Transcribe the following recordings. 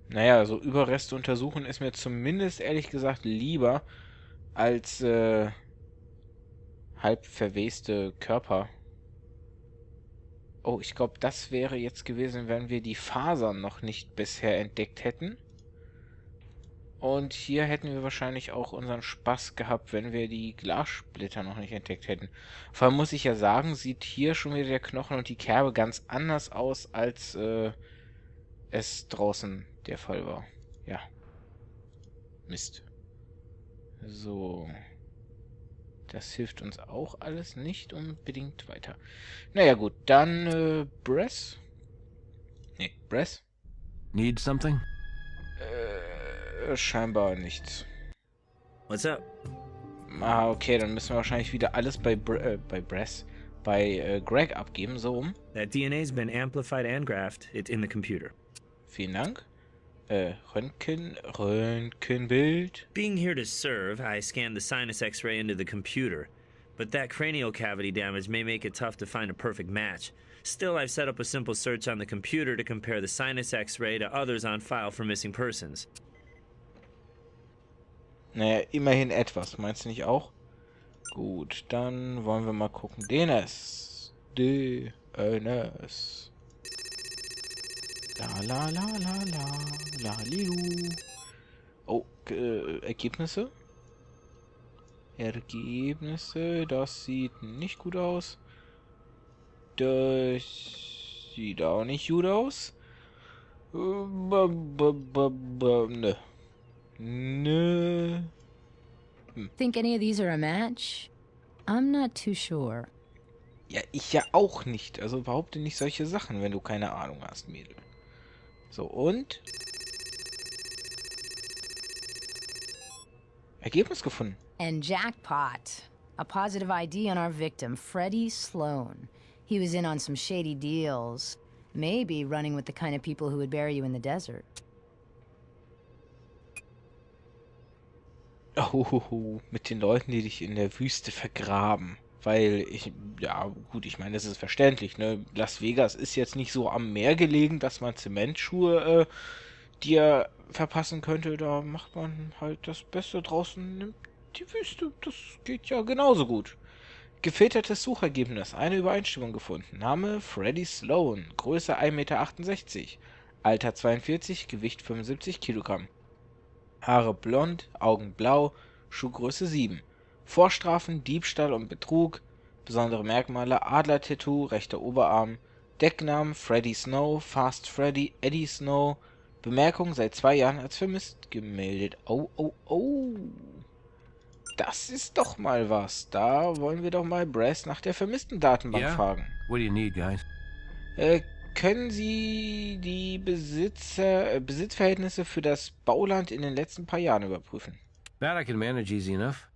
Naja, so Überreste untersuchen ist mir zumindest ehrlich gesagt lieber als halb verweste Körper. Oh, ich glaube, das wäre jetzt gewesen, wenn wir die Fasern noch nicht bisher entdeckt hätten. Und hier hätten wir wahrscheinlich auch unseren Spaß gehabt, wenn wir die Glassplitter noch nicht entdeckt hätten. Vor allem muss ich ja sagen, sieht hier schon wieder der Knochen und die Kerbe ganz anders aus, als es draußen der Fall war. Ja, Mist. So. Das hilft uns auch alles nicht unbedingt weiter. Naja gut, dann Breath. Nee, Breath? Need something? Scheinbar nichts. What's up? Ah, okay, dann müssen wir wahrscheinlich wieder alles bei Greg abgeben, so um. That DNA's been amplified and graphed. It's in the computer. Vielen Dank. Röntgenbild. Being here to serve, I scanned the sinus X-ray into the computer. But that cranial cavity damage may make it tough to find a perfect match. Still, I've set up a simple search on the computer to compare the sinus X-ray to others on file for missing persons. Naja, immerhin etwas, meinst du nicht auch? Gut, dann wollen wir mal gucken. DNS. DNS. La la la la la. La lilu. Oh, Ergebnisse? Ergebnisse, das sieht nicht gut aus. Das sieht auch nicht gut aus. Ne. Nö. Think any of these are a match? I'm not too sure. Ja, ich ja auch nicht. Also behaupte nicht solche Sachen, wenn du keine Ahnung hast, Mädel. So, und? Ergebnis gefunden. And jackpot. A positive ID on our victim, Freddy Sloan. He was in on some shady deals. Maybe running with the kind of people who would bury you in the desert. Oh, mit den Leuten, die dich in der Wüste vergraben. Weil ja gut, ich meine, das ist verständlich, ne? Las Vegas ist jetzt nicht so am Meer gelegen, dass man Zementschuhe dir verpassen könnte. Da macht man halt das Beste draußen, nimmt die Wüste. Das geht ja genauso gut. Gefiltertes Suchergebnis, eine Übereinstimmung gefunden. Name Freddy Sloan, Größe 1,68 m, Alter 42, Gewicht 75 Kilogramm. Haare blond, Augen blau, Schuhgröße 7. Vorstrafen, Diebstahl und Betrug. Besondere Merkmale: Adler-Tattoo, rechter Oberarm. Decknamen: Freddy Snow, Fast Freddy, Eddie Snow. Bemerkung: seit 2 Jahren als vermisst gemeldet. Oh, oh, oh. Das ist doch mal was. Da wollen wir doch mal Brass nach der vermissten Datenbank fragen. What do you need, guys? Können Sie die Besitzverhältnisse für das Bauland in den letzten paar Jahren überprüfen? That I can manage easy enough.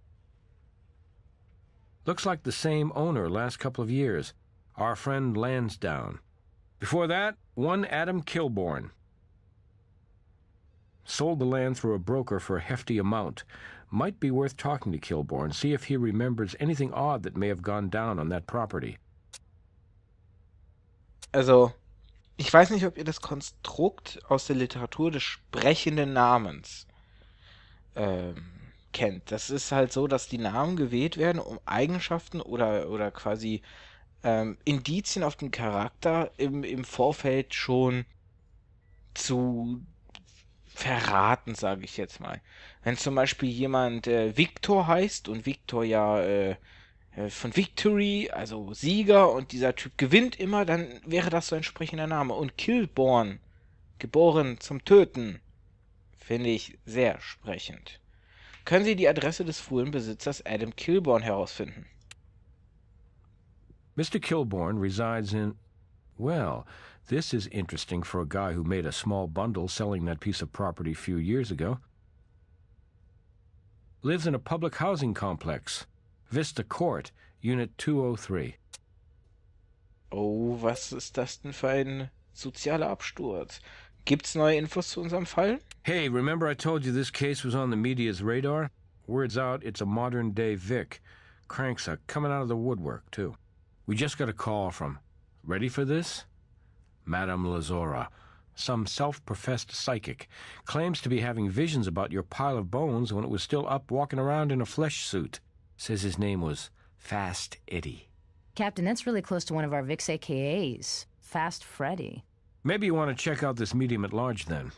Looks like the same owner last couple of years. Our friend Lansdowne. Before that, one Adam Kilborn. Sold the land through a broker for a hefty amount. Might be worth talking to Kilborn, see if he remembers anything odd that may have gone down on that property. Also, ich weiß nicht, ob ihr das Konstrukt aus der Literatur des sprechenden Namens kennt. Das ist halt so, dass die Namen gewählt werden, um Eigenschaften oder quasi Indizien auf den Charakter im Vorfeld schon zu verraten, sage ich jetzt mal. Wenn zum Beispiel jemand Victor heißt und Victor ja von Victory, also Sieger, und dieser Typ gewinnt immer, dann wäre das so ein entsprechender Name. Und Killborn, geboren zum Töten, finde ich sehr sprechend. Können Sie die Adresse des frühen Besitzers Adam Kilborn herausfinden? Mr. Kilborn resides in... Well, this is interesting for a guy who made a small bundle selling that piece of property a few years ago. Lives in a public housing complex. Vista Court, Unit 203. Oh, was ist das denn für ein sozialer Absturz? Gibt's neue Infos zu unserem Fall? Hey, remember I told you this case was on the media's radar? Word's out, it's a modern-day Vic. Cranks are coming out of the woodwork, too. We just got a call from... Ready for this? Madame Lazora. Some self-professed psychic claims to be having visions about your pile of bones when it was still up walking around in a flesh suit. Says his name was Fast Eddie. Captain, that's really close to one of our VIX AKAs, Fast Freddy. Maybe you want to check out this medium at large then.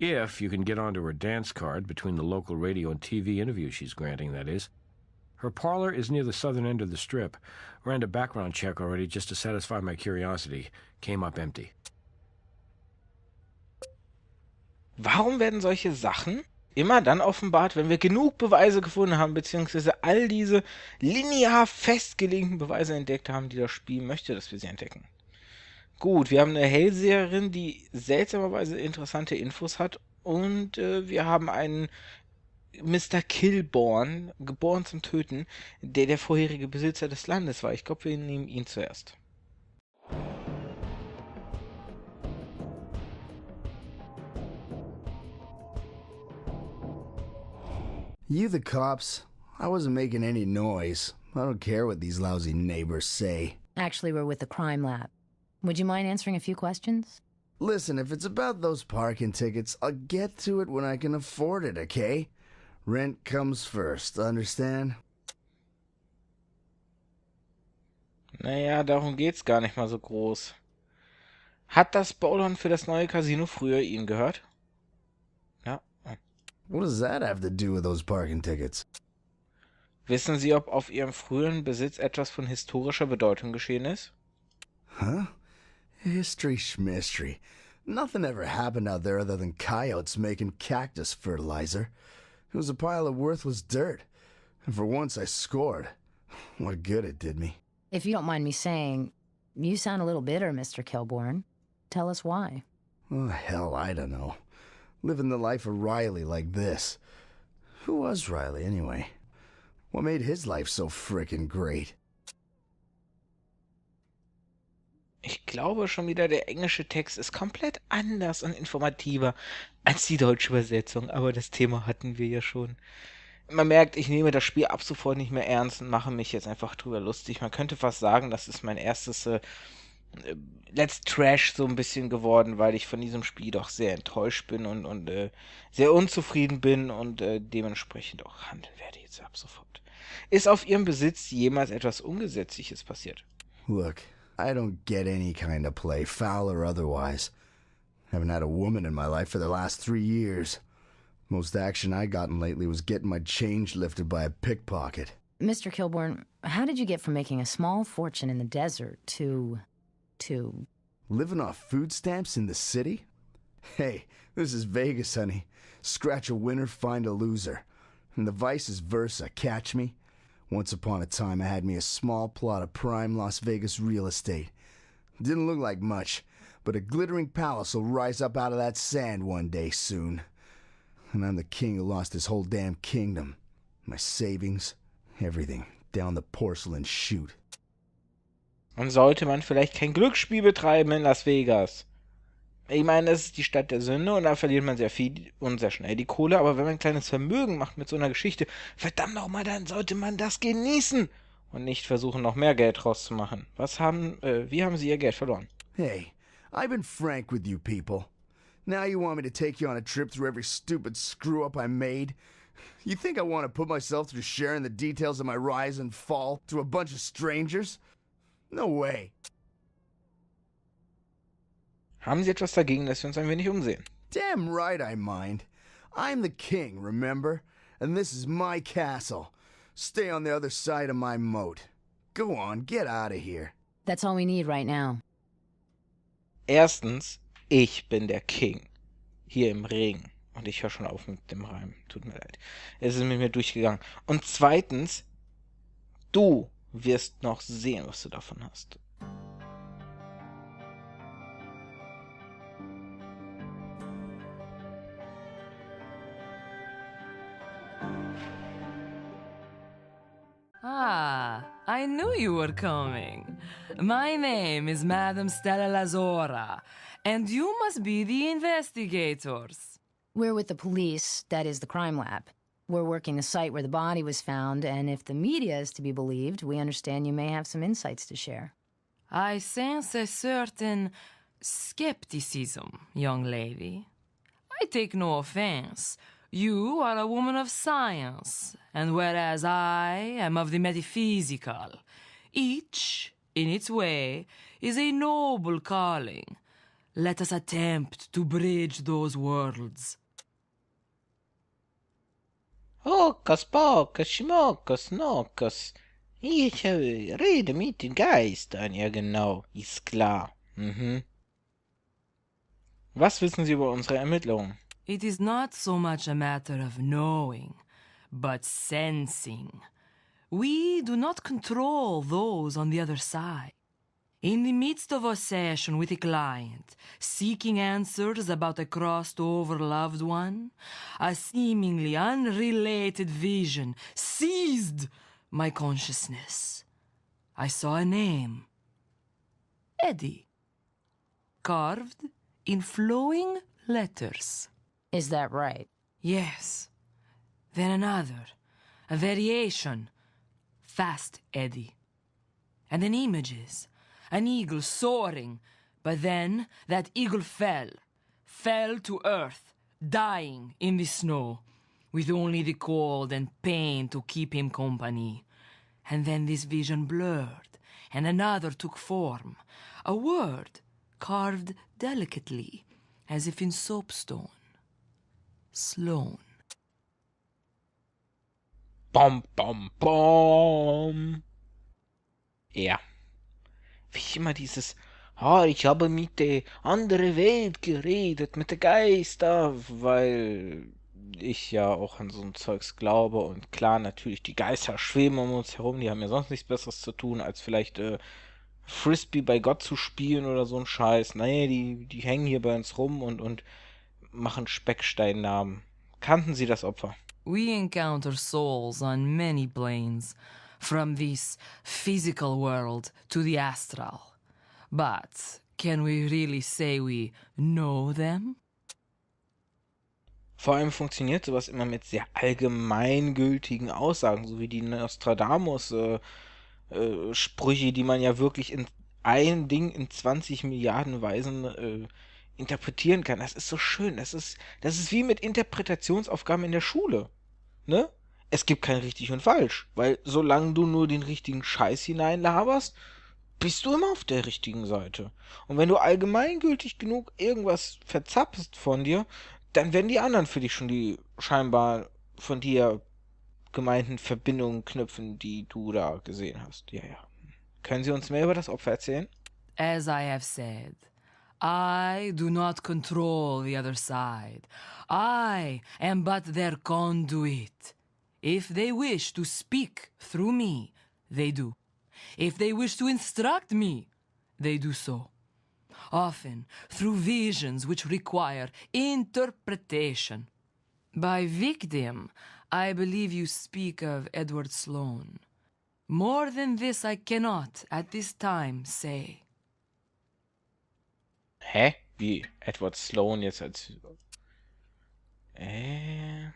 If you can get onto her dance card between the local radio and TV interviews she's granting, that is. Her parlor is near the southern end of the strip. Ran a background check already just to satisfy my curiosity. Came up empty. Warum werden solche Sachen immer dann offenbart, wenn wir genug Beweise gefunden haben, beziehungsweise all diese linear festgelegten Beweise entdeckt haben, die das Spiel möchte, dass wir sie entdecken? Gut, wir haben eine Hellseherin, die seltsamerweise interessante Infos hat, und wir haben einen Mr. Killborn, geboren zum Töten, der vorherige Besitzer des Landes war. Ich glaube, wir nehmen ihn zuerst. You the cops? I wasn't making any noise. I don't care what these lousy neighbors say. Actually, we're with the crime lab. Would you mind answering a few questions? Listen, if it's about those parking tickets, I'll get to it when I can afford it, okay? Rent comes first, understand? Naja, darum geht's gar nicht mal so groß. Hat das Baulohn für das neue Casino früher Ihnen gehört? Ja. What does that have to do with those parking tickets? Wissen Sie, ob auf Ihrem früheren Besitz etwas von historischer Bedeutung geschehen ist? Huh? History schmystery. Nothing ever happened out there other than coyotes making cactus fertilizer. It was a pile of worthless dirt. And for once I scored. What good it did me. If you don't mind me saying, you sound a little bitter, Mr. Kilborn. Tell us why. Oh, hell, I don't know. Living the life of Riley like this. Who was Riley, anyway? What made his life so frickin' great? Ich glaube schon wieder, der englische Text ist komplett anders und informativer als die deutsche Übersetzung, aber das Thema hatten wir ja schon. Man merkt, ich nehme das Spiel ab sofort nicht mehr ernst und mache mich jetzt einfach drüber lustig. Man könnte fast sagen, das ist mein erstes Let's Trash so ein bisschen geworden, weil ich von diesem Spiel doch sehr enttäuscht bin und sehr unzufrieden bin und dementsprechend auch handeln werde jetzt ab sofort. Ist auf Ihrem Besitz jemals etwas Ungesetzliches passiert? Look, I don't get any kind of play, foul or otherwise. Haven't had a woman in my life for the last 3 years. Most action I gotten lately was getting my change lifted by a pickpocket. Mr. Kilborn, how did you get from making a small fortune in the desert to... Living off food stamps in the city? Hey, this is Vegas, honey. Scratch a winner, find a loser. And the vice is versa, catch me? Once upon a time, I had me a small plot of prime Las Vegas real estate. Didn't look like much, but a glittering palace will rise up out of that sand one day soon. And I'm the king who lost his whole damn kingdom. My savings, everything, down the porcelain chute. Und sollte man vielleicht kein Glücksspiel betreiben in Las Vegas? Ich meine, das ist die Stadt der Sünde und da verliert man sehr viel und sehr schnell die Kohle, aber wenn man ein kleines Vermögen macht mit so einer Geschichte, verdammt nochmal, dann sollte man das genießen und nicht versuchen, noch mehr Geld rauszumachen. Wie haben Sie Ihr Geld verloren? Hey, I've been frank with you people. Now you want me to take you on a trip through every stupid screw-up I made? You think I want to put myself through sharing the details of my rise and fall to a bunch of strangers? No way. Haben Sie etwas dagegen, dass wir uns ein wenig umsehen? Damn right I mind. I'm the king, remember? And this is my castle. Stay on the other side of my moat. Go on, get out of here. That's all we need right now. Erstens, ich bin der King. Hier im Ring. Und ich höre schon auf mit dem Reim. Tut mir leid. Es ist mit mir durchgegangen. Und zweitens, du wirst noch sehen, was du davon hast. Ah, I knew you were coming. My name is Madame Lazora, and you must be the investigators. We're with the police, that is the crime lab. We're working the site where the body was found, and if the media is to be believed, we understand you may have some insights to share. I sense a certain Skepticism, young lady. I take no offense. You are a woman of science, and whereas I am of the metaphysical, each, in its way, is a noble calling. Let us attempt to bridge those worlds. Hokus pokus, schmokus, nokus. Ich rede mit den Geistern, ja genau, ist klar. Mhm. Was wissen Sie über unsere Ermittlungen? It is not so much a matter of knowing, but sensing. We do not control those on the other side. In the midst of a session with a client, seeking answers about a crossed-over loved one, a seemingly unrelated vision seized my consciousness. I saw a name. Eddie. Carved in flowing letters. Is that right? Yes. Then another. A variation. Fast Eddie. And then images. An eagle soaring. But then that eagle fell to earth, dying in the snow, with only the cold and pain to keep him company. And then this vision blurred, and another took form. A word carved delicately, as if in soapstone. Sloan. Bom, bom, bom. Ja. Wie immer dieses, ich habe mit der anderen Welt geredet, mit der Geister, weil ich ja auch an so ein Zeugs glaube und klar, natürlich, die Geister schweben um uns herum, die haben ja sonst nichts Besseres zu tun, als vielleicht Frisbee bei Gott zu spielen oder so ein Scheiß. Nee, die hängen hier bei uns rum und machen Specksteinnamen. Kannten Sie das Opfer? We encounter souls on many planes, from this physical world to the astral. But can we really say we know them? Vor allem funktioniert sowas immer mit sehr allgemeingültigen Aussagen, so wie die Nostradamus-Sprüche, die man ja wirklich in ein Ding in 20 Milliarden Weisen interpretieren kann. Das ist so schön. Das ist wie mit Interpretationsaufgaben in der Schule. Ne? Es gibt kein richtig und falsch, weil solange du nur den richtigen Scheiß hineinlaberst, bist du immer auf der richtigen Seite. Und wenn du allgemeingültig genug irgendwas verzapfst von dir, dann werden die anderen für dich schon die scheinbar von dir gemeinten Verbindungen knüpfen, die du da gesehen hast. Ja, ja. Können Sie uns mehr über das Opfer erzählen? As I have said, I do not control the other side. I am but their conduit. If they wish to speak through me, they do. If they wish to instruct me, they do so. Often through visions which require interpretation. By victim, I believe you speak of Edward Sloan. More than this I cannot at this time say. Hä? Wie? Edward Sloan jetzt als... Er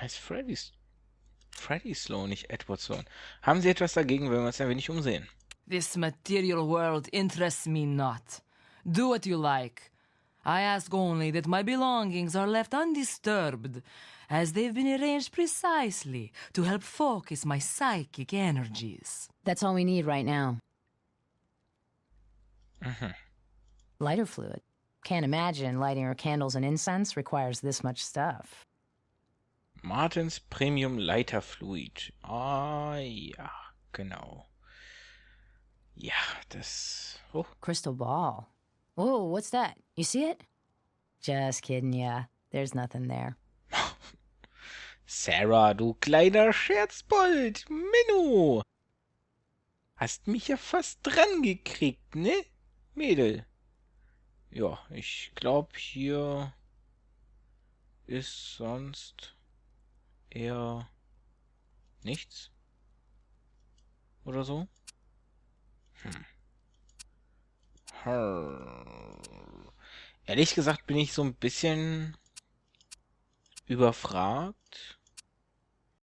heißt Freddy Sloan, nicht Edward Sloan. Haben Sie etwas dagegen, wenn wir uns ein wenig umsehen? This material world interests me not. Do what you like. I ask only that my belongings are left undisturbed, as they've been arranged precisely to help focus my psychic energies. That's all we need right now. Mhm. Lighter fluid. Can't imagine lighting our candles and incense requires this much stuff. Martins Premium Leiterfluid. Ah, ja, genau. Ja, das... Oh, Crystal ball. Whoa, what's that? You see it? Just kidding, yeah. There's nothing there. Sarah, du kleiner Scherzbold. Menno. Hast mich ja fast dran gekriegt, ne? Mädel. Ja, ich glaube, hier ist sonst eher nichts. Oder so. Ehrlich gesagt bin ich so ein bisschen überfragt,